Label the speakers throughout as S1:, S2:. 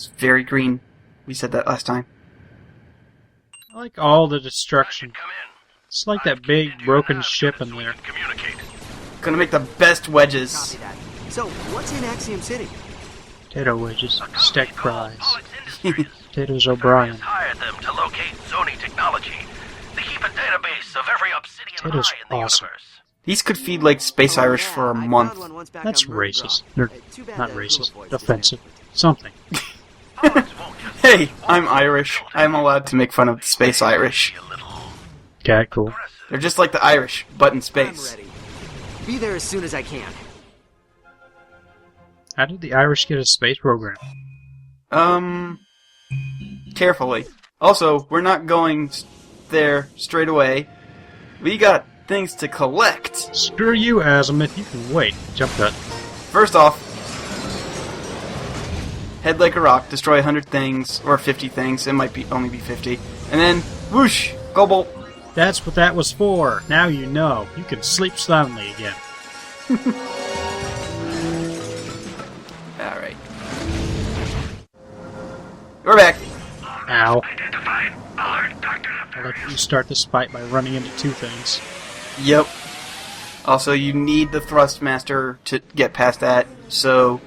S1: It's very green. We said that last time.
S2: I like all the destruction. It's like that big broken ship in there.
S1: Gonna make the best wedges.
S3: Copy that. So, what's in Axiom City?
S2: Potato wedges, steak fries, potatoes O'Brien.
S4: Hired them to locate Zoni technology. They keep a database of every obsidian
S2: Potatoes
S4: eye in the
S2: awesome.
S4: universe.
S1: These could feed like Space Irish for a
S3: I
S1: month.
S3: found one once back
S2: That's
S3: on Murder
S2: racist.
S3: Rock.
S2: They're
S3: Too bad
S2: not
S3: the
S2: racist.
S3: Hula Boys didn't
S2: Offensive.
S3: have it.
S2: Something.
S1: Hey, I'm Irish. I'm allowed to make fun of the Space Irish.
S2: Okay, cool.
S1: They're just like the Irish, but in
S3: I'm
S1: space.
S3: ready. Be there as soon as I can.
S2: How did the Irish get a space program?
S1: Carefully. Also, we're not going there straight away. We got things to collect.
S2: Screw you, Azimuth. You can wait. Jump cut.
S1: First off, head like a rock, destroy 100 things, or 50 things, it might be only be 50. And then, whoosh, go bolt.
S2: That's what that was for. Now you know. You can sleep soundly again.
S1: Alright. We're back.
S2: Ow.
S4: Identified. Alert, Dr.
S2: I like that you start this fight by running into two things.
S1: Yep. Also, you need the Thrustmaster to get past that, so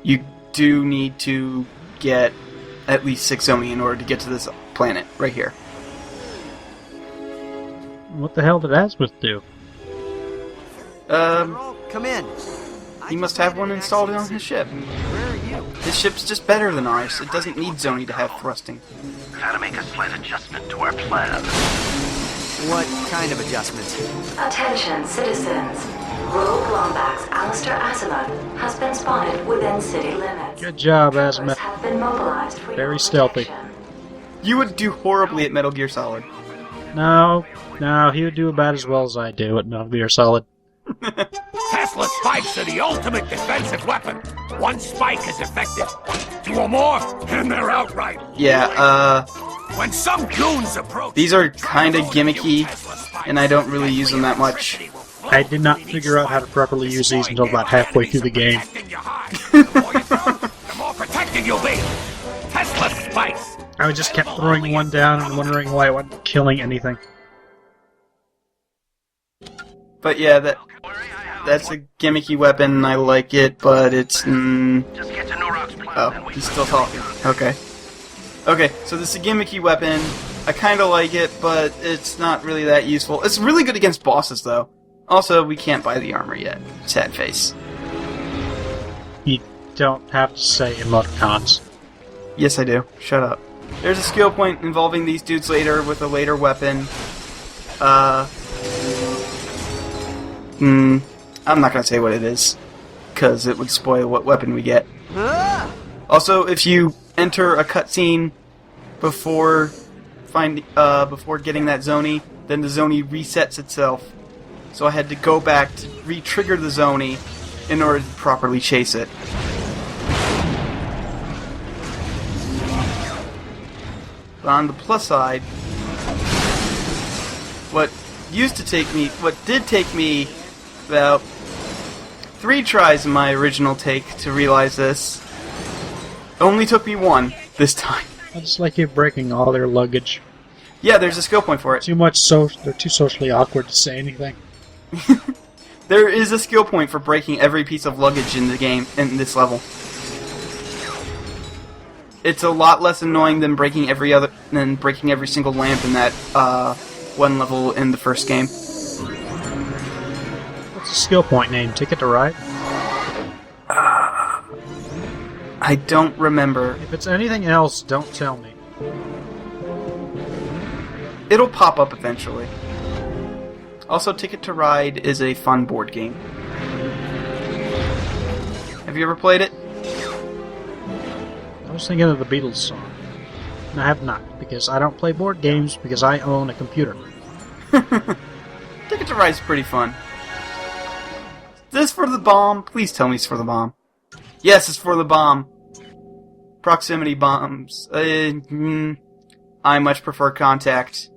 S1: you do need to get at least 6 Oni in order to get to this planet, right here.
S2: What the hell did Azimuth do?
S3: Admiral, come in.
S1: He must have one installed on his ship.
S3: Where are you?
S1: His ship's just better than ours. It doesn't need Zoni to have thrusting.
S4: Had to make a slight adjustment to our plan.
S3: What kind of adjustment?
S5: Attention, citizens. Rogue Lombax Alistair Azimuth has been spotted within city limits.
S2: Good job,
S5: Troopers
S2: Azimuth.
S5: have been mobilized for
S2: Very
S5: your
S2: stealthy.
S5: protection.
S1: You would do horribly at Metal Gear Solid.
S2: No, he would do about as well as I do at Metal Gear Solid.
S6: Tesla spikes are the ultimate defensive weapon. One spike is effective. 2 or more, and they're outright.
S1: Yeah,
S6: When some goons approach,
S1: these are kinda gimmicky, and I don't really use them that much.
S2: I did not figure out how to properly use these until about halfway through the game.
S6: The more you throw, the more protected you'll be. Tesla spikes.
S2: I just kept throwing one down and wondering why it wasn't killing anything.
S1: But yeah, that's a gimmicky weapon. I like it, but it's...
S4: Just get to Nurok's plan
S1: Oh,
S4: and we
S1: he's still talking. Okay. Okay, so this is a gimmicky weapon. I kinda like it, but it's not really that useful. It's really good against bosses, though. Also, we can't buy the armor yet. Sad face.
S2: You don't have to say emoticons.
S1: Yes, I do. Shut up. There's a skill point involving these dudes later with a later weapon. I'm not gonna say what it is, because it would spoil what weapon we get.
S3: Ah!
S1: Also, if you enter a cutscene before getting that Zoni, then the Zoni resets itself. So I had to go back to re-trigger the Zoni in order to properly chase it. But on the plus side, what did take me about 3 tries in my original take to realize this, only took me 1 this time.
S2: I just like you breaking all their luggage.
S1: Yeah, there's a skill point for it.
S2: They're too socially awkward to say anything.
S1: There is a skill point for breaking every piece of luggage in the game, in this level. It's a lot less annoying than breaking every single lamp in that one level in the first game.
S2: What's the skill point name? Ticket to Ride?
S1: I don't remember.
S2: If it's anything else, don't tell me.
S1: It'll pop up eventually. Also, Ticket to Ride is a fun board game. Have you ever played it?
S2: I was thinking of the Beatles song. And I have not, because I don't play board games because I own a computer.
S1: Ticket to Ride's pretty fun. Is this for the bomb? Please tell me it's for the bomb. Yes, it's for the bomb. Proximity bombs. I much prefer contact.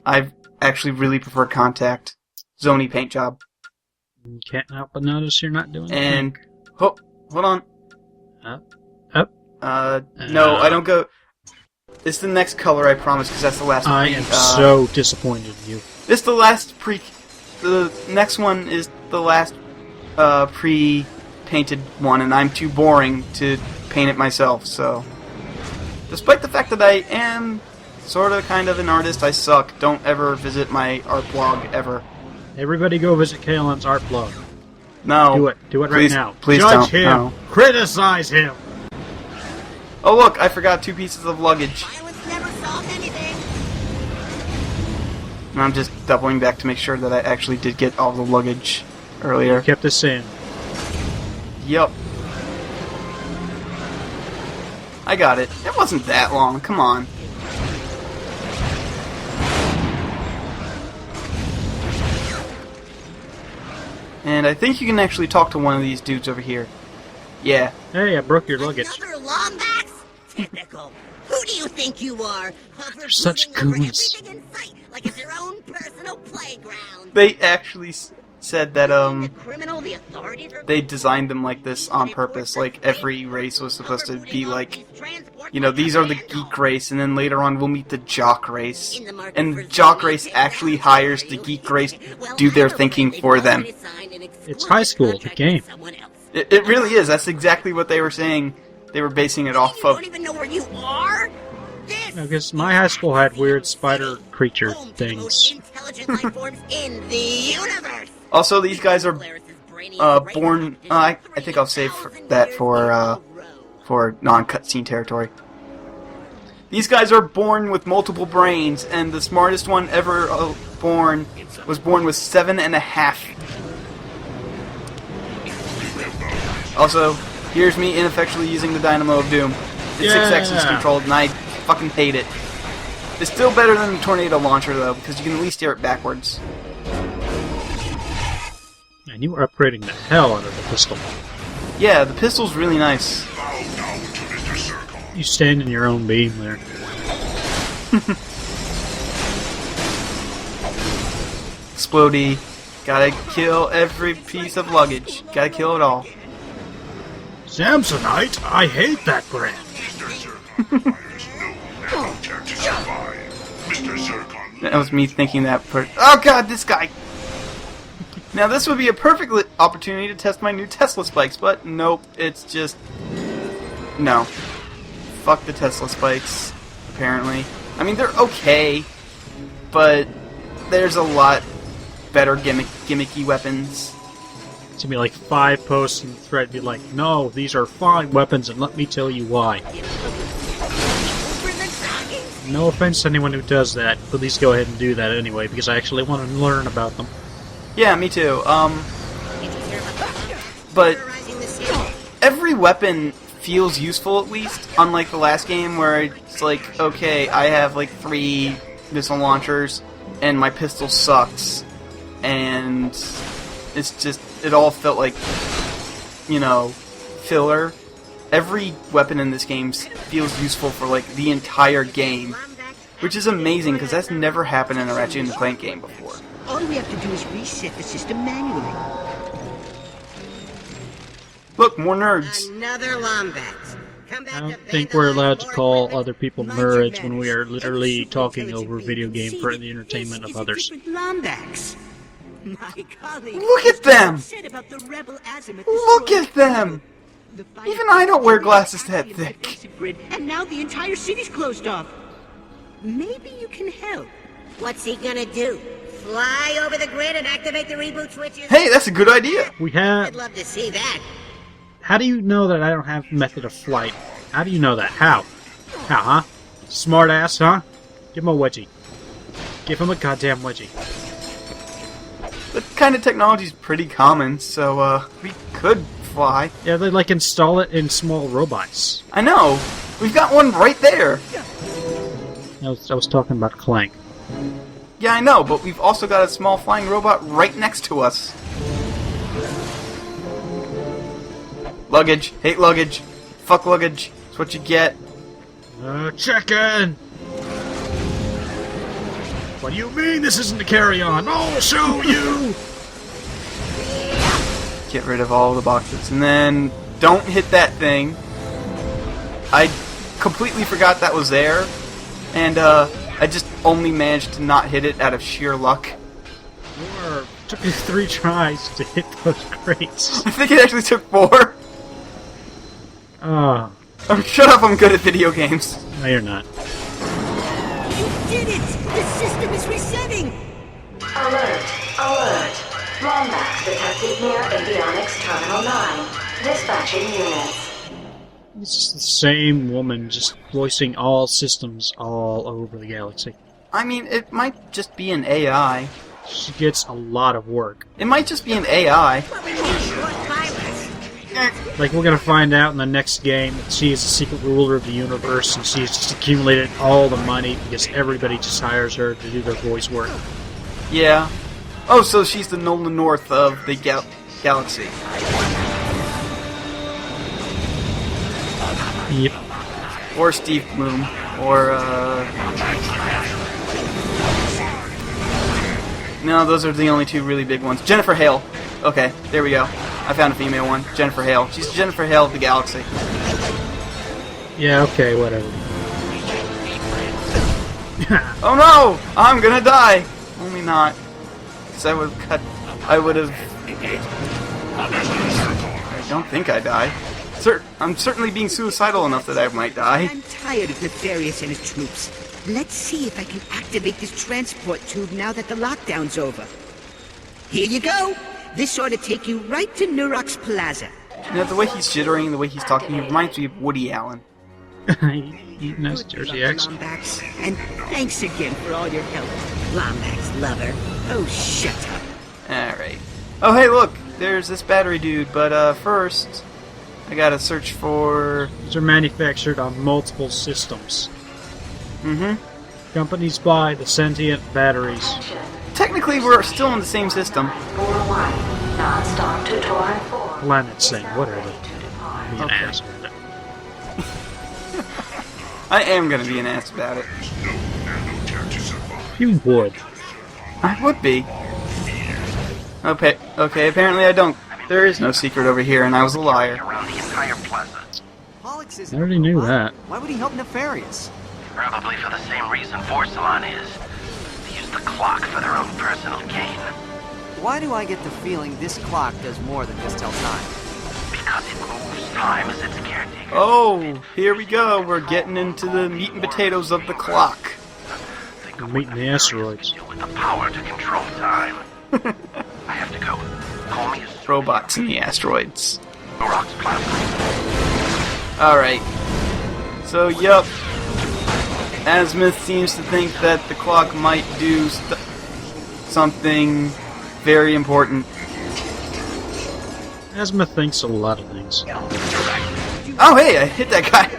S1: I actually really prefer contact. Zoni paint job.
S2: Can't help but notice you're not doing
S1: And hold on.
S2: Up.
S1: No, I don't go... It's the next color, I promise, because that's the last
S2: I am so disappointed in you.
S1: This the last the next one is the last pre-painted one, and I'm too boring to paint it myself, so... Despite the fact that I am sort of kind of an artist, I suck. Don't ever visit my art blog, ever.
S2: Everybody go visit Kalen's art blog.
S1: No.
S2: Do it. Do it
S1: Please,
S2: right now.
S1: Please
S2: Judge
S1: don't.
S2: him.
S1: No.
S2: Criticize him.
S1: Oh look, I forgot 2 pieces of luggage.
S7: Violence never solved anything.
S1: And I'm just doubling back to make sure that I actually did get all the luggage earlier.
S2: Kept us in.
S1: Yup. I got it. It wasn't that long. Come on. And I think you can actually talk to one of these dudes over here. Yeah.
S2: Hey, I broke your luggage.
S7: Another Lombax? Typical. Who do you think you are?
S2: They're such
S7: Hovering over
S2: goons.
S7: everything in sight, like it's your own personal playground.
S1: They actually said that,
S7: The criminal, the authorities are
S1: they designed them like this on purpose. Like, every race was supposed to be like, you know, these are the geek race, and then later on we'll meet the jock race. And jock race actually hires the geek race to do their thinking for them.
S2: It's high school, the game.
S1: It really is. That's exactly what they were saying. They were basing it off
S7: You
S1: of.
S7: don't even know where you are? This
S2: I guess my high school had weird spider creature
S7: home to the most
S2: things.
S7: intelligent life forms in the universe.
S1: Also, these guys are born. I think I'll save that for non-cutscene territory. These guys are born with multiple brains, and the smartest one ever born was born with 7.5. Also, here's me ineffectually using the Dynamo of Doom. It's 6 axis controlled, and I fucking hate it. It's still better than the Tornado Launcher, though, because you can at least steer it backwards.
S2: And you were upgrading the hell out of the pistol.
S1: Yeah, the pistol's really nice.
S2: You stand in your own beam there.
S1: Explodey. Gotta kill every piece of luggage. Gotta kill it all.
S2: Samsonite, I hate that brand.
S1: That was me thinking that. Oh god, this guy! Now this would be a perfect opportunity to test my new Tesla spikes, but nope, it's just... No. Fuck the Tesla spikes, apparently. I mean, they're okay, but there's a lot better gimmicky weapons.
S2: It's gonna be like 5 posts in the thread be like, no, these are fine weapons and let me tell you why. No offense to anyone who does that, please go ahead and do that anyway, because I actually want to learn about them.
S1: Yeah, me too. But every weapon feels useful at least, unlike the last game where it's like, okay, I have like 3 missile launchers and my pistol sucks, and it's just, it all felt like, you know, filler. Every weapon in this game feels useful for like the entire game, which is amazing because that's never happened in a Ratchet and Clank game before.
S7: All we have to do is reset the system manually.
S1: Look, more nerds.
S7: Another Lombax. Come back
S2: I
S7: to
S2: don't
S7: bathe
S2: think
S7: the
S2: we're
S7: line
S2: allowed to
S7: board
S2: call
S7: forever.
S2: other people
S7: Mind your
S2: nerds when we
S7: manners.
S2: are literally
S7: Every
S2: talking
S7: super
S2: over video game
S7: intelligent
S2: for
S7: being
S2: the entertainment
S7: is
S2: of others.
S7: a different Lombax. My colleague
S1: Look at them!
S7: said about the rebel azimuth
S1: Look
S7: destroying
S1: at them!
S7: the fire-
S1: Even I don't wear glasses that
S7: Axiom
S1: thick.
S7: basic grid, and now the entire city's closed off. Maybe you can help. What's he gonna do? Fly over the grid and activate the reboot switches?
S1: Hey, that's a good idea!
S2: We
S7: I'd
S2: have...
S7: love to see that.
S2: How do you know that I don't have method of flight? How do you know that? How? How, huh? Smart ass, huh? Give him a wedgie. Give him a goddamn wedgie.
S1: That kind of technology is pretty common, so, we could fly.
S2: Yeah, they like install it in small robots.
S1: I know! We've got one right there!
S2: I was talking about Clank.
S1: Yeah, I know, but we've also got a small flying robot right next to us. Luggage. Hate luggage. Fuck luggage. That's what you get.
S2: Chicken! What do you mean this isn't a carry-on? I'll show you!
S1: Get rid of all the boxes. And then, don't hit that thing. I completely forgot that was there, and I just only managed to not hit it out of sheer luck.
S2: Or took me 3 tries to hit those crates.
S1: I think it actually took 4.
S2: Oh,
S1: Shut up, I'm good at video games.
S2: no, you're not.
S7: You did it! The system is resetting!
S5: Alert! Alert! Lombax detected near Avionics Terminal 9. Dispatching units.
S2: It's just the same woman just voicing all systems all over the galaxy.
S1: I mean, it might just be an AI.
S2: She gets a lot of work.
S1: It might just be an AI.
S7: What we need is more virus.
S2: Like, we're gonna find out in the next game that she is the secret ruler of the universe, and she's just accumulated all the money because everybody just hires her to do their voice work.
S1: Yeah. Oh, so she's the Nolan North of the galaxy.
S2: Yep.
S1: Or Steve Bloom. Or, No, those are the only 2 really big ones. Jennifer Hale. Okay, there we go. I found a female one. Jennifer Hale. She's Jennifer Hale of the galaxy.
S2: Yeah, okay, whatever.
S1: Oh no! I'm gonna die! Only not. Because I would have cut... I would have... I don't think I die. I'm certainly being suicidal enough that I might die.
S7: I'm tired of Nefarious and his troops. Let's see if I can activate this transport tube now that the lockdown's over. Here you go! This ought to take you right to Nurox Plaza.
S1: You know, the way he's jittering, the way he's talking, he reminds me of Woody Allen.
S2: Nice Jersey accent.
S7: Lombax, and thanks again for all your help, Lombax lover. Oh, shut up.
S1: Alright. Oh, hey, look! There's this battery dude, but, first... I gotta search for...
S2: These are manufactured on multiple systems.
S1: Mm-hmm.
S2: Companies buy the sentient batteries.
S1: Technically, we're still in the same system.
S5: 4-1. Non-stop to Torin 4.
S2: Planet saying, whatever. Be an ass about it.
S1: I am gonna be an ass about it.
S2: You would.
S1: I would be. Okay, apparently I don't. There is no secret over here, and I was a liar.
S4: Around the entire plaza.
S3: Pollux
S2: I
S3: isn't
S2: already knew that.
S3: Why would he help Nefarious?
S4: Probably for the same reason Forsalon is. They use the clock for their own personal gain.
S3: Why do I get the feeling this clock does more than just tell time?
S4: Because it moves time as its caretaker.
S1: Oh, here we go. We're getting into the meat and potatoes of the clock.
S4: Think
S2: We're
S4: of
S2: meeting
S4: what
S2: the asteroids.
S4: do with the power to control time. I have to go. Call me as
S1: Robots in the asteroids.
S4: Rocks Plaza.
S1: Alright. So, yup. Azimuth seems to think that the clock might do something very important.
S2: Azimuth thinks a lot of things.
S1: Oh, hey, I hit that guy.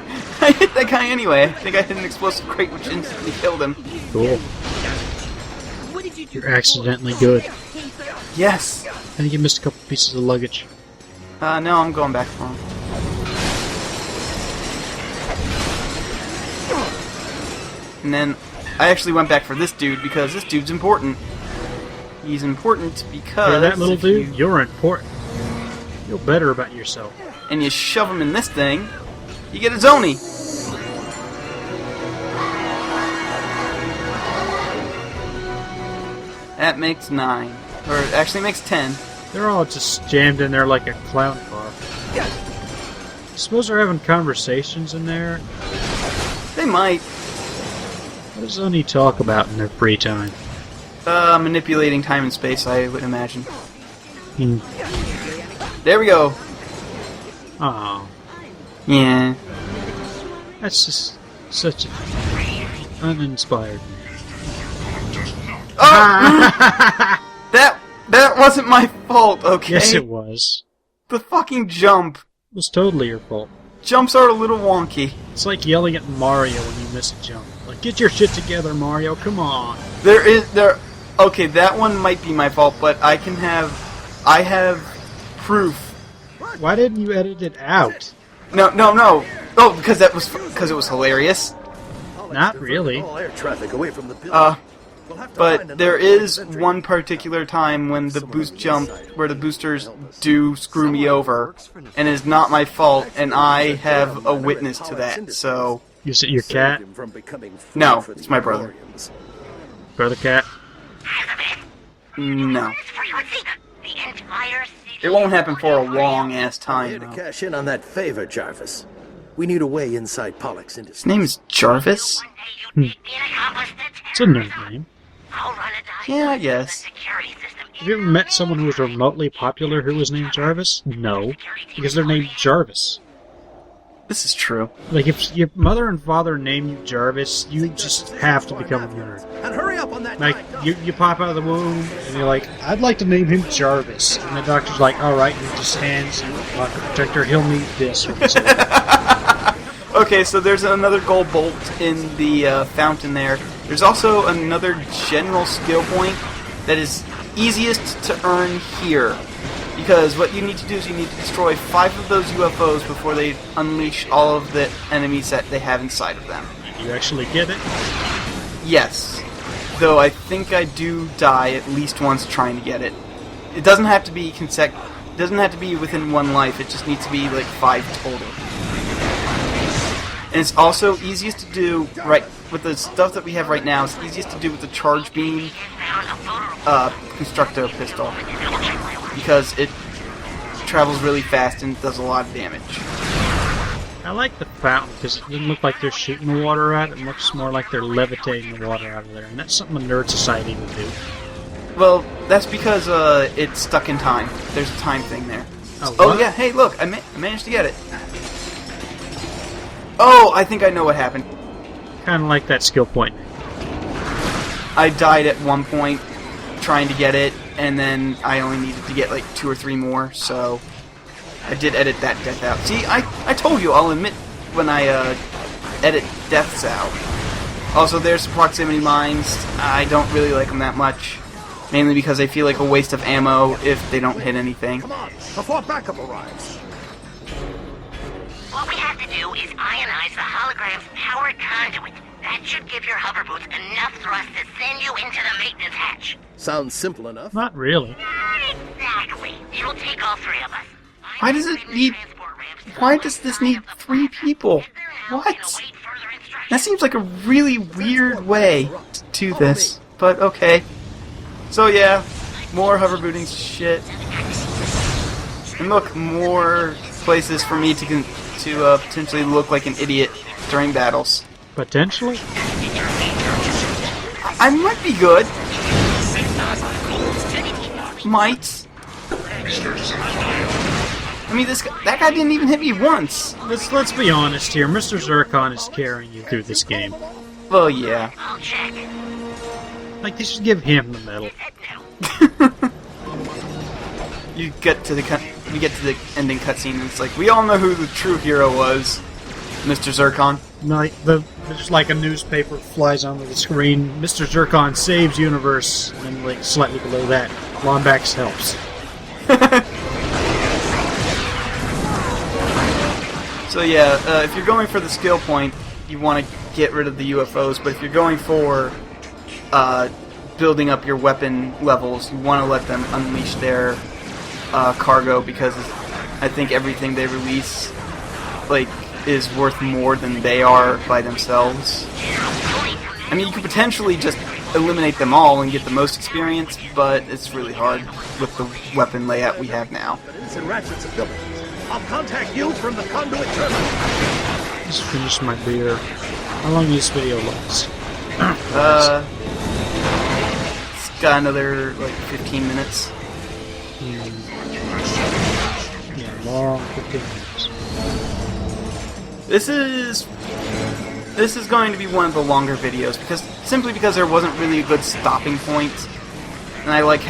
S1: I hit that guy anyway. I think I hit an explosive crate which instantly killed him.
S2: Cool.
S7: What did you do?
S2: You're accidentally good.
S1: Yes.
S2: I think you missed a couple pieces of luggage.
S1: No, I'm going back for him. And then I actually went back for this dude because this dude's important. He's important because...
S2: Hear that, little
S1: if
S2: dude?
S1: you-
S2: You're important. Feel better about yourself.
S1: and you shove him in this thing, you get a Zoni. That makes 9. Or it actually makes 10.
S2: They're all just jammed in there like a clown car. Suppose they're having conversations in there?
S1: They might.
S2: What does Oni talk about in their free time?
S1: Manipulating time and space, I would imagine.
S2: Hmm.
S1: There we go.
S2: Aw,
S1: Yeah.
S2: that's just such an uninspired.
S1: Oh! that wasn't my fault, okay?
S2: Yes, it was.
S1: The fucking jump.
S2: It was totally your fault.
S1: Jumps are a little wonky.
S2: It's like yelling at Mario when you miss a jump. Like, get your shit together, Mario, come on.
S1: Okay, that one might be my fault, but I have proof.
S2: Why didn't you edit it out?
S1: No. Oh, because it was hilarious.
S2: Not really.
S8: All air traffic away from the building.
S1: But there is one particular time when the boost jump, where the boosters do screw me over, and it's not my fault, and I have a witness to that, so...
S2: Is it your cat?
S1: No, it's my brother.
S2: Brother cat?
S1: No. It won't happen for a long-ass time,
S8: Here to
S1: though.
S8: cash in on that favor, Jarvis. We need a way inside Pollux Industries.
S1: His name is Jarvis?
S2: It's a new name.
S1: Yeah, I guess.
S2: Have you ever met someone who was remotely popular who was named Jarvis? No. Because they're named Jarvis.
S1: This is true.
S2: Like, if your mother and father name you Jarvis, you just have to become a nerd.
S8: And hurry up on that.
S2: Like, you pop out of the womb, and you're like, I'd like to name him Jarvis. And the doctor's like, alright, and he just hands you a pocket protector, he'll need this.
S1: Okay, so there's another gold bolt in the fountain there. There's also another general skill point that is easiest to earn here. Because what you need to do is you need to destroy 5 of those UFOs before they unleash all of the enemies that they have inside of them.
S2: You actually get it?
S1: Yes. Though I think I do die at least once trying to get it. It doesn't have to be it doesn't have to be within 1 life, it just needs to be like 5 total. And it's also easiest to do right with the stuff that we have right now. It's easiest to do with the charge beam constructo pistol, because it travels really fast and does a lot of damage.
S2: I like the fountain because it doesn't look like they're shooting the water out. It looks more like they're levitating the water out of there, and that's something a nerd society would do.
S1: Well, that's because it's stuck in time. There's a time thing there.
S2: Oh
S1: yeah, hey, look, I managed to get it. Oh, I think I know what happened.
S2: Kind of like that skill point.
S1: I died at one point trying to get it, and then I only needed to get like 2 or 3 more, so I did edit that death out. See, I told you, I'll admit when I edit deaths out. Also, there's the proximity mines. I don't really like them that much, mainly because I feel like a waste of ammo if they don't hit anything.
S6: Come on, before backup arrives.
S4: What we have to do is ionize the hologram's power conduit. That should give your hover boots enough thrust to send you into the maintenance hatch.
S8: Sounds simple enough.
S2: Not really.
S4: Not exactly. It'll take all 3 of us.
S1: Why does it need... Why does this need 3 people? What? That seems like a really weird way to do this, but okay. So yeah, more hoverbooting shit. And look, more places for me to potentially look like an idiot during battles.
S2: Potentially?
S1: I might be good. Might. I mean, that guy didn't even hit me once.
S2: Let's be honest here. Mr. Zircon is carrying you through this game.
S1: Well, yeah.
S4: I'll check.
S2: Like, they should give him the medal.
S1: You get to the ending cutscene, and it's like, we all know who the true hero was, Mr. Zircon.
S2: Like, just like a newspaper flies onto the screen. Mr. Zircon saves universe, and then, like, slightly below that, Lombax helps.
S1: So yeah, if you're going for the skill point, you want to get rid of the UFOs, but if you're going for building up your weapon levels, you want to let them unleash their cargo, because I think everything they release like is worth more than they are by themselves. I mean, you could potentially just eliminate them all and get the most experience, but it's really hard with the weapon layout we have now.
S6: In Ratchet's abilities. I'll contact you from the conduit terminal.
S2: Just finish my beer. How long does this video last?
S1: It's got another like 15 minutes.
S2: Yeah, long 15 minutes.
S1: This is going to be one of the longer videos simply because there wasn't really a good stopping point, and I like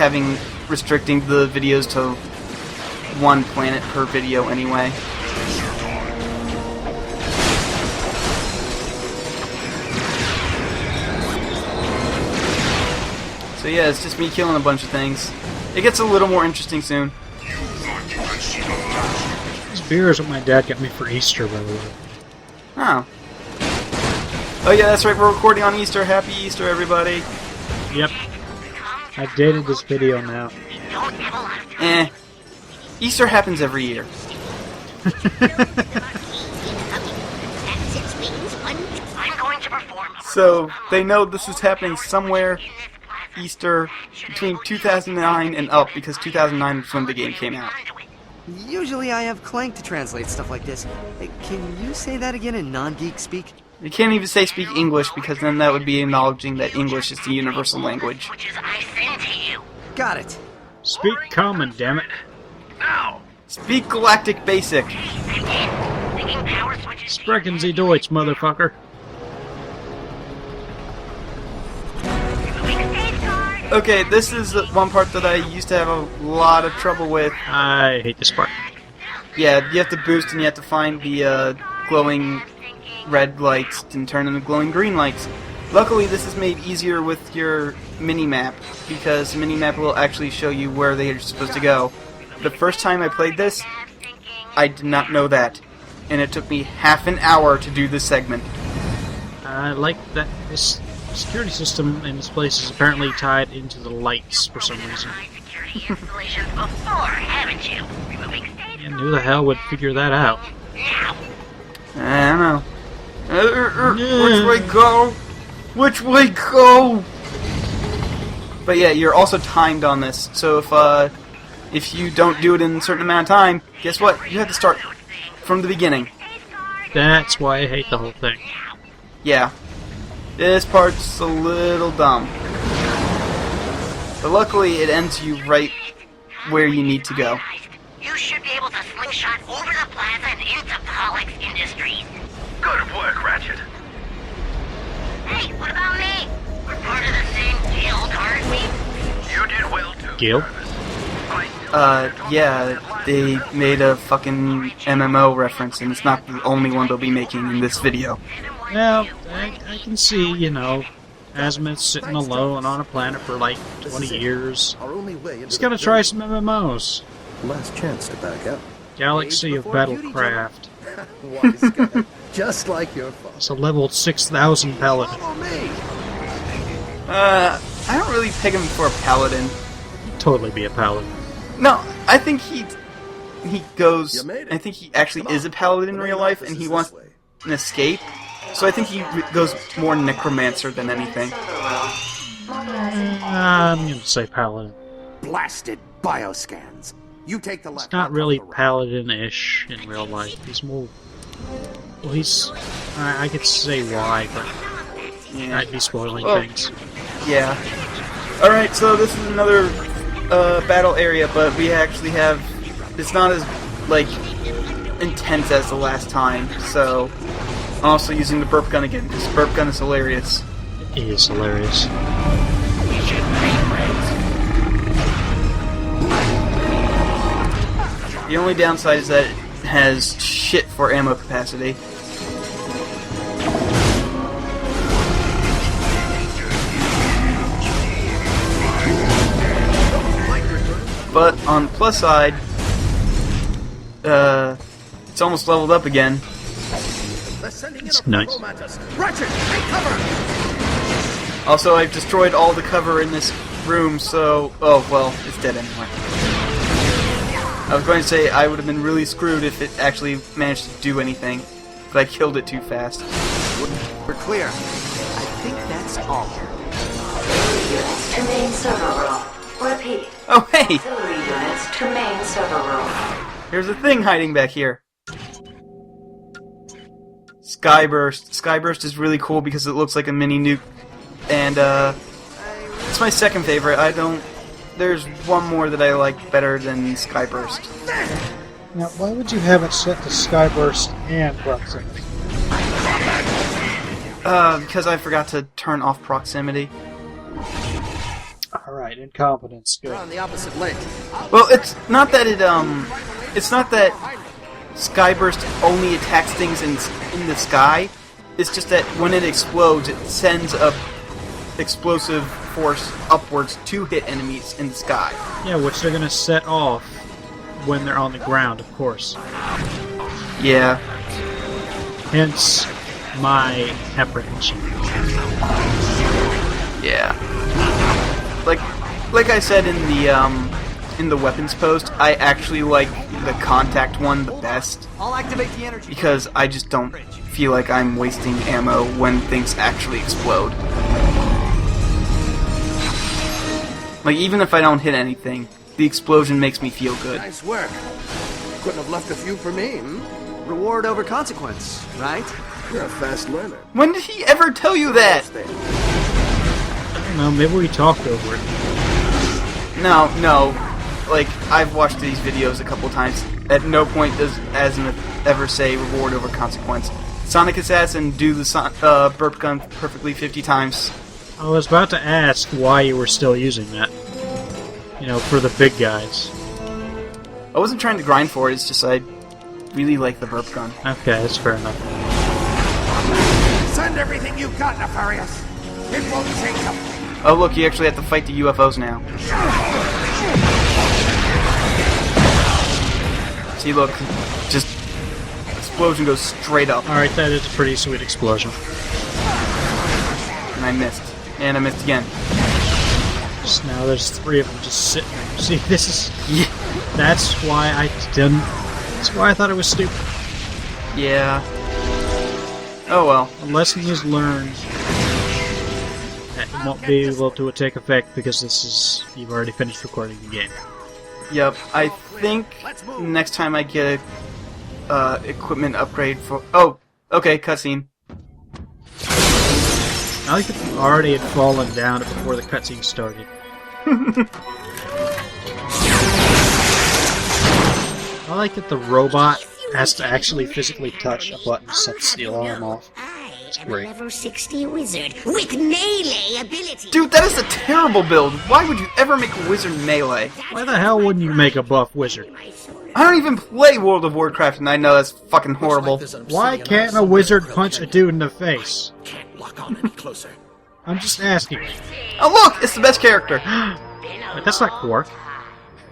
S1: restricting the videos to 1 planet per video anyway. So yeah, it's just me killing a bunch of things. It gets a little more interesting soon.
S2: This beer is what my dad got me for Easter, by the way.
S1: Oh. Oh yeah, that's right, we're recording on Easter. Happy Easter, everybody.
S2: Yep. I've dated this video now.
S4: Don't have a lot of time.
S1: Easter happens every year.
S4: I'm going to perform.
S1: So, they know this is happening somewhere Easter between 2009 and up, because 2009 was when the game came out.
S3: Usually I have Clank to translate stuff like this. Hey, can you say that again in non-geek speak?
S1: You can't even say speak English, because then that would be acknowledging that English is the universal language.
S4: Which is I send to you.
S3: Got it.
S2: Speak common, damn it.
S6: Now!
S1: Speak Galactic Basic.
S4: I'm in. Thinking power switches.
S2: Sprechen Sie Deutsch, motherfucker.
S1: Okay, this is one part that I used to have a lot of trouble with.
S2: I hate this part.
S1: Yeah, you have to boost and you have to find the glowing red lights and turn into glowing green lights. Luckily, this is made easier with your mini-map, because the mini-map will actually show you where they are supposed to go. The first time I played this, I did not know that, and it took me half an hour to do this segment.
S2: I like that this security system in this place is apparently tied into the lights for some reason.
S4: Security installations before, haven't you? Removing stage.
S2: And who the hell would figure that out?
S4: Now.
S1: I don't know. Which way go? Which way go? But yeah, you're also timed on this, so if you don't do it in a certain amount of time, guess what? You have to start from the beginning.
S2: That's why I hate the whole thing.
S1: Yeah. This part's a little dumb. But luckily, it ends you right where you need to go.
S4: You should be able to slingshot over the plaza and into Pollock's Industries.
S6: Good work, Ratchet.
S4: Hey, what about me? We're part of the same guild, aren't we?
S6: You did well too.
S2: Gil?
S1: Yeah, they made a fucking MMO reference, and it's not the only one they'll be making in this video.
S2: Well, I can see, you know, Azimuth sitting alone on a planet for like 20 years.
S8: Our only way into
S2: He's
S8: the
S2: gotta try some MMOs.
S8: last chance to back out.
S2: Galaxy of Battlecraft.
S8: Wise guy. Just like your father.
S2: It's a level 6,000 paladin.
S8: Follow me.
S1: I don't really pick him for a paladin.
S2: He'd totally be a paladin.
S1: No, I think he goes.
S8: You made it.
S1: I think he actually is a paladin in real life, and he wants an escape. So I think he goes more necromancer than anything.
S2: I'm gonna say paladin.
S9: Blasted bioscans. You take the left.
S2: It's not really paladin-ish in real life. He's more... Well, he's... I could say why, but
S1: Yeah.
S2: I'd be spoiling
S1: Well,
S2: things.
S1: Yeah. Alright, so this is another battle area, but we actually have... It's not as, like, intense as the last time, so... I'm also using the burp gun again, because burp gun is hilarious.
S2: It is hilarious.
S1: The only downside is that it has shit for ammo capacity. But on the plus side, it's almost leveled up again.
S2: It's nice.
S9: Ratchet, take cover!
S1: Also, I've destroyed all the cover in this room, so... Oh, well, it's dead anyway. I was going to say I would have been really screwed if it actually managed to do anything, but I killed it too fast.
S3: We're clear. I think that's all.
S5: Units to main server room. Repeat.
S1: Oh, hey!
S5: Auxiliary units to main server room.
S1: There's a thing hiding back here. Skyburst. Skyburst is really cool because it looks like a mini nuke. And, it's my second favorite. There's one more that I like better than Skyburst.
S2: Now, why would you have it set to Skyburst and proximity?
S1: Because I forgot to turn off proximity.
S2: Alright, incompetence. Good.
S3: We're on the opposite leg.
S1: Well, it's not that it's not that Skyburst only attacks things in the sky. It's just that when it explodes, it sends a explosive force upwards to hit enemies in the sky.
S2: Yeah, which they're gonna set off when they're on the ground, of course.
S1: Yeah.
S2: Hence, my apprehension.
S1: Yeah. like I said in the weapons post, I actually like the contact one the best.
S3: I'll activate the energy.
S1: Because I just don't feel like I'm wasting ammo when things actually explode. Like, even if I don't hit anything, the explosion makes me feel good.
S9: Nice work. Couldn't have left a few for me,
S3: Reward over consequence, right?
S9: You're a fast learner.
S1: When did he ever tell you that?
S2: I don't know, maybe we talked over it.
S1: No. Like, I've watched these videos a couple times. At no point does Azimuth ever say reward over consequence. Sonic Assassin, do the burp gun perfectly 50 times.
S2: I was about to ask why you were still using that. You know, for the big guys.
S1: I wasn't trying to grind for it, it's just I really like the burp gun.
S2: Okay, that's fair enough.
S6: Send everything you've got, Nefarious. It won't take them.
S1: Oh look, you actually have to fight the UFOs now. See, look, just explosion goes straight up.
S2: Alright, that is a pretty sweet explosion.
S1: And I missed. And I missed again.
S2: So now there's 3 of them just sitting there. See, this is...
S1: Yeah.
S2: That's why I didn't... That's why I thought it was stupid.
S1: Yeah. Oh well.
S2: A lesson is learned that it won't be able to take effect because this is... You've already finished recording the game.
S1: Yep, I think next time I get a equipment upgrade for... Oh, okay, cutscene.
S2: I like that you already had fallen down before the cutscene started. I like that the robot has to actually physically touch a button that sets the alarm off. It's great.
S4: Level 60 wizard with melee ability.
S1: Dude, that is a terrible build. Why would you ever make a wizard melee?
S2: Why the hell wouldn't you make a buff wizard?
S1: I don't even play World of Warcraft, and I know that's fucking horrible.
S2: Why can't a wizard punch a dude in the face? I'm just asking.
S1: Oh look, it's the best character.
S2: Wait, that's not Quark.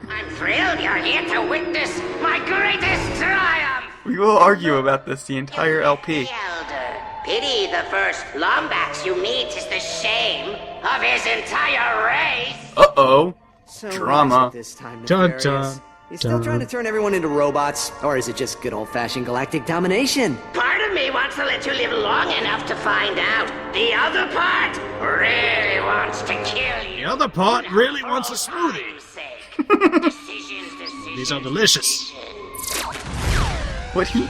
S4: I'm thrilled you're here to witness my greatest triumph.
S1: We will argue about this the entire LP.
S4: The elder. Pity the first Lombax you meet is the shame of his entire race.
S1: Uh-oh.
S3: So
S1: Drama.
S3: what is it this time,
S2: Dun,
S3: Nefarious?
S2: dun,
S3: You still
S2: dun.
S3: trying to turn everyone into robots, or is it just good old-fashioned galactic domination?
S4: Part of me wants to let you live long enough to find out. The other part really wants to kill you.
S2: The other part really wants a smoothie.
S4: Decisions.
S2: These are delicious.
S1: Would he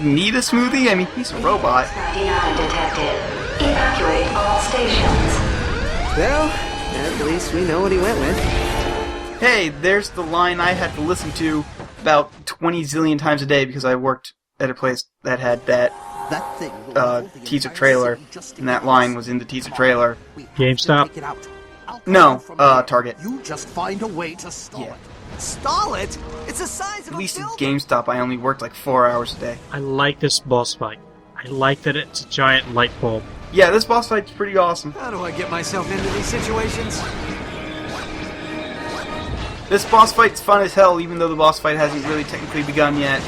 S1: need a smoothie? I mean, he's a robot.
S5: 99 detected. Evacuate all stations.
S3: Well, at least we know what he went with.
S1: Hey, there's the line I had to listen to about 20 zillion times a day because I worked at a place that had that teaser trailer, and that line was in the teaser trailer.
S2: GameStop?
S1: No, Target.
S9: You just find a way to stall
S1: Yeah.
S9: it.
S3: Stall it? It's the size of
S1: At least
S3: a
S1: at
S3: building.
S1: GameStop I only worked like 4 hours a day.
S2: I like this boss fight. I like that it's a giant light bulb.
S1: Yeah, this boss fight's pretty awesome.
S3: How do I get myself into these situations?
S1: This boss fight's fun as hell, even though the boss fight hasn't really technically begun yet.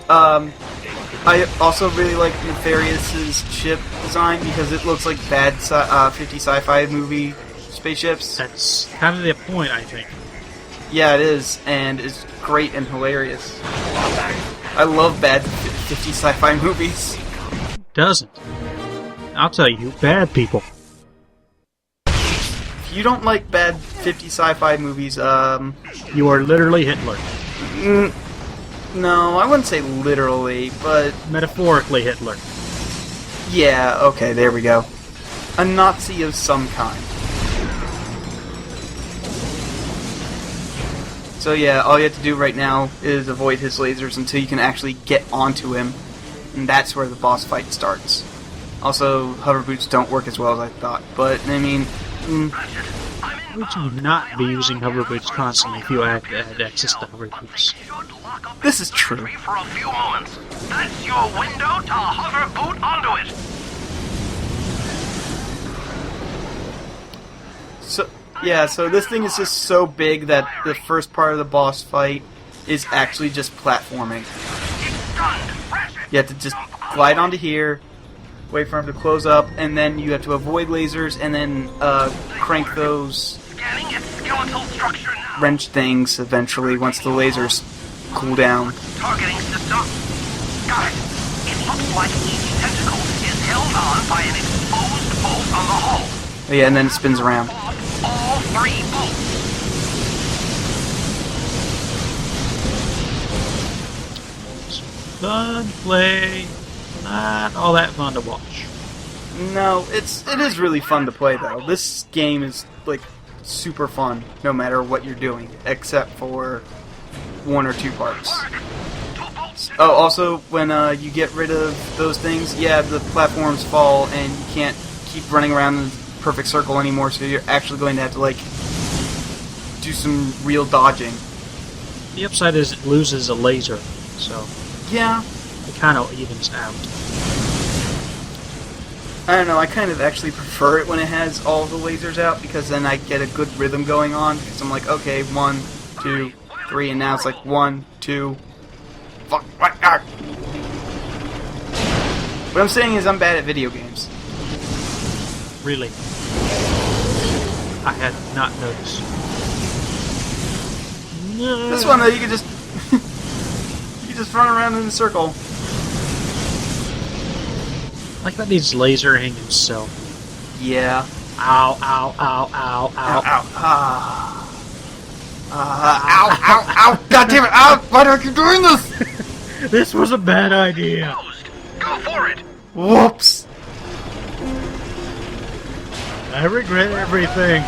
S1: I also really like Nefarious's ship design because it looks like bad 50 sci-fi movie spaceships.
S2: That's kind of the point, I think.
S1: Yeah, it is, and it's great and hilarious. I love bad 50 sci-fi movies.
S2: Doesn't. I'll tell you, bad people.
S1: If you don't like bad 50 sci-fi movies,
S2: You are literally Hitler.
S1: no, I wouldn't say literally, but
S2: Metaphorically Hitler.
S1: yeah, okay, there we go. A Nazi of some kind. So yeah, all you have to do right now is avoid his lasers until you can actually get onto him, and that's where the boss fight starts. Also, hover boots don't work as well as I thought, but, I mean...
S2: Would you not be using hover boots constantly if you had access to hover boots?
S1: This is true.
S6: For a few moments. That's your window to hover boot onto it.
S1: So, yeah, so this thing is just so big that the first part of the boss fight is actually just platforming.
S6: It's stunned. Ratchet.
S1: You have to just glide onto here, wait for them to close up, and then you have to avoid lasers, and then crank those
S6: Scanning its skeletal structure now.
S1: wrench things eventually once the lasers cool down.
S6: Targeting system. Got it. It looks like each tentacle is held on by an exposed bolt on the hull.
S1: Oh, yeah, and then it spins around.
S6: All 3 bolts.
S2: Fun play. Not all that fun to watch.
S1: No, it is really fun to play though. This game is like super fun no matter what you're doing, except for 1 or 2 parts. Oh, also when you get rid of those things, yeah, the platforms fall and you can't keep running around in a perfect circle anymore. So you're actually going to have to like do some real dodging.
S2: The upside is it loses a laser, so
S1: Yeah.
S2: it kind of evens out.
S1: I don't know, I kind of actually prefer it when it has all the lasers out, because then I get a good rhythm going on, because I'm like, okay, 1, 2, 3, and now it's like 1, 2, fuck, what, ah. What I'm saying is I'm bad at video games.
S2: Really. I had not noticed. No.
S1: This one, though, you can just, you can just run around in a circle.
S2: Like that needs laser himself.
S1: Yeah.
S2: Ow, ow, ow, ow, ow.
S1: Ow, ah. Ow, ow, ow, god damn it, ow, why do I keep doing this?
S2: This was a bad idea.
S6: Go for it.
S1: Whoops.
S2: I regret everything.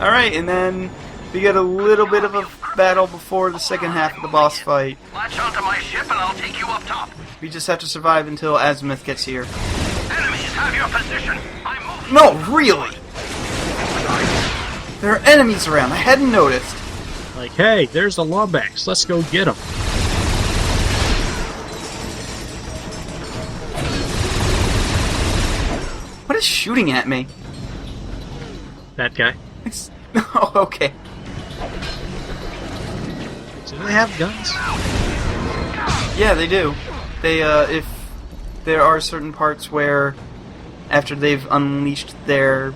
S1: Alright, and then we get a little bit of a battle before the second half of the boss fight.
S6: Latch onto my ship and I'll take you up top.
S1: We just have to survive until Azimuth gets here.
S6: Enemies have your position. I'm moving.
S1: No, really! There are enemies around, I hadn't noticed.
S2: Like, hey, there's the Lombax. Let's go get them.
S1: What is shooting at me?
S2: That guy.
S1: Oh, okay.
S2: Do they have guns?
S1: Yeah, they do. They, if there are certain parts where, after they've unleashed their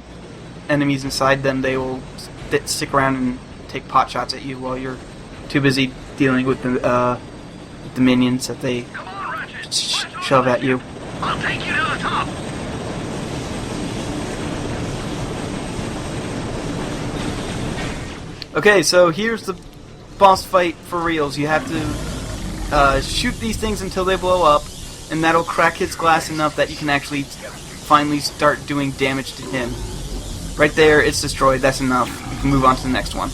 S1: enemies inside them, they will stick around and take pot shots at you while you're too busy dealing with the minions that they shove at you.
S6: I'll take you to the top.
S1: Okay, so here's the boss fight for reals. You have to shoot these things until they blow up, and that'll crack his glass enough that you can actually finally start doing damage to him. Right there, it's destroyed. That's enough. You can move on to the next one.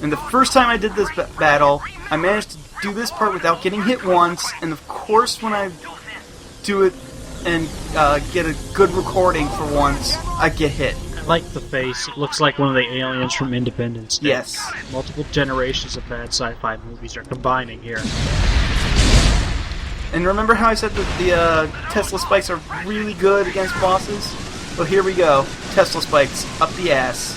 S1: And the first time I did this battle, I managed to do this part without getting hit once, and of course when I do it and get a good recording for once, I get hit.
S2: I like the face. It looks like one of the aliens from Independence Day.
S1: Yes.
S2: Multiple generations of bad sci-fi movies are combining here.
S1: And remember how I said that the Tesla spikes are really good against bosses? Well, here we go. Tesla spikes up the ass.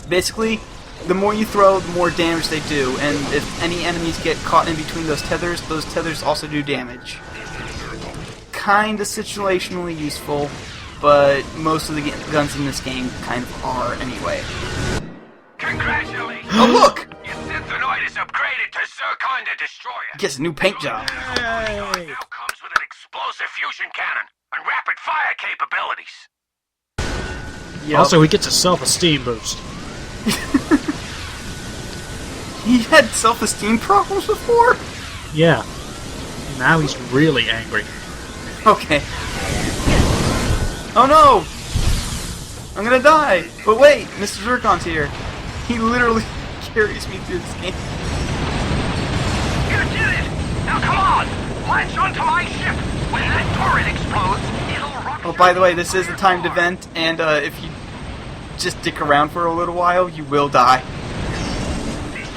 S1: Basically, the more you throw, the more damage they do, and if any enemies get caught in between those tethers also do damage. Kinda situationally useful, but most of the guns in this game kind of are anyway.
S6: Congratulations!
S1: Oh, look!
S6: Your synthenoid is upgraded to Zircon the Destroyer.
S1: Gets a new paint job.
S2: Hey!
S6: Now comes with an explosive fusion cannon and rapid fire capabilities.
S1: Yep.
S2: Also, he gets a self-esteem boost.
S1: He had self-esteem problems before?
S2: Yeah. Now he's really angry.
S1: Okay. Oh no! I'm gonna die! But wait, Mr. Zircon's here. He literally carries me through this game.
S6: You did it! Now come on! Latch onto my ship! When that turret explodes, it'll rock...
S1: Oh, by the way, this is the timed event, and if you just dick around for a little while, you will die.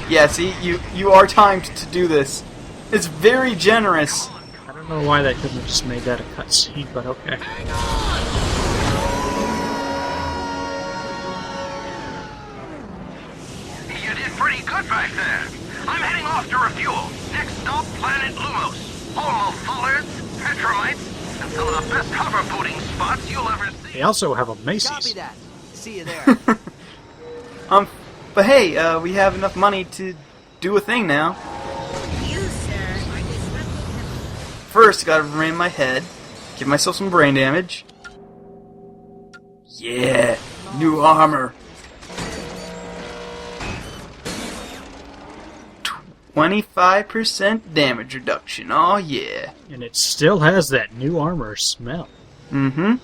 S1: Yeah, see? You are timed to do this. It's very generous.
S2: I don't know why they couldn't have just made that a cutscene, but okay.
S6: You did pretty good back there. I'm heading off to refuel. Next stop, planet Lumos. Home of Fullards,
S10: petromites and some of the best hover-booting spots you'll ever see.
S2: They also have a
S3: Copy
S2: Macy's.
S3: that. See you there.
S1: But hey, we have enough money to do a thing now. First, gotta ram my head, give myself some brain damage. Yeah, new armor. 25% damage reduction. Oh yeah.
S2: And it still has that new armor smell.
S1: Mm-hmm.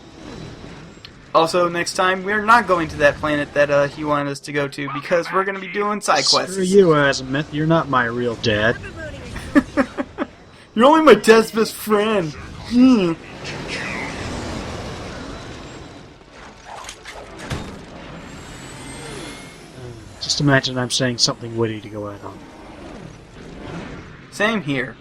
S1: Also, next time, we're not going to that planet that he wanted us to go to because we're going to be doing side quests.
S2: Screw you, Azimuth. You're not my real dad.
S1: You're only my dad's best friend.
S2: Just imagine I'm saying something witty to go out on.
S1: Same here.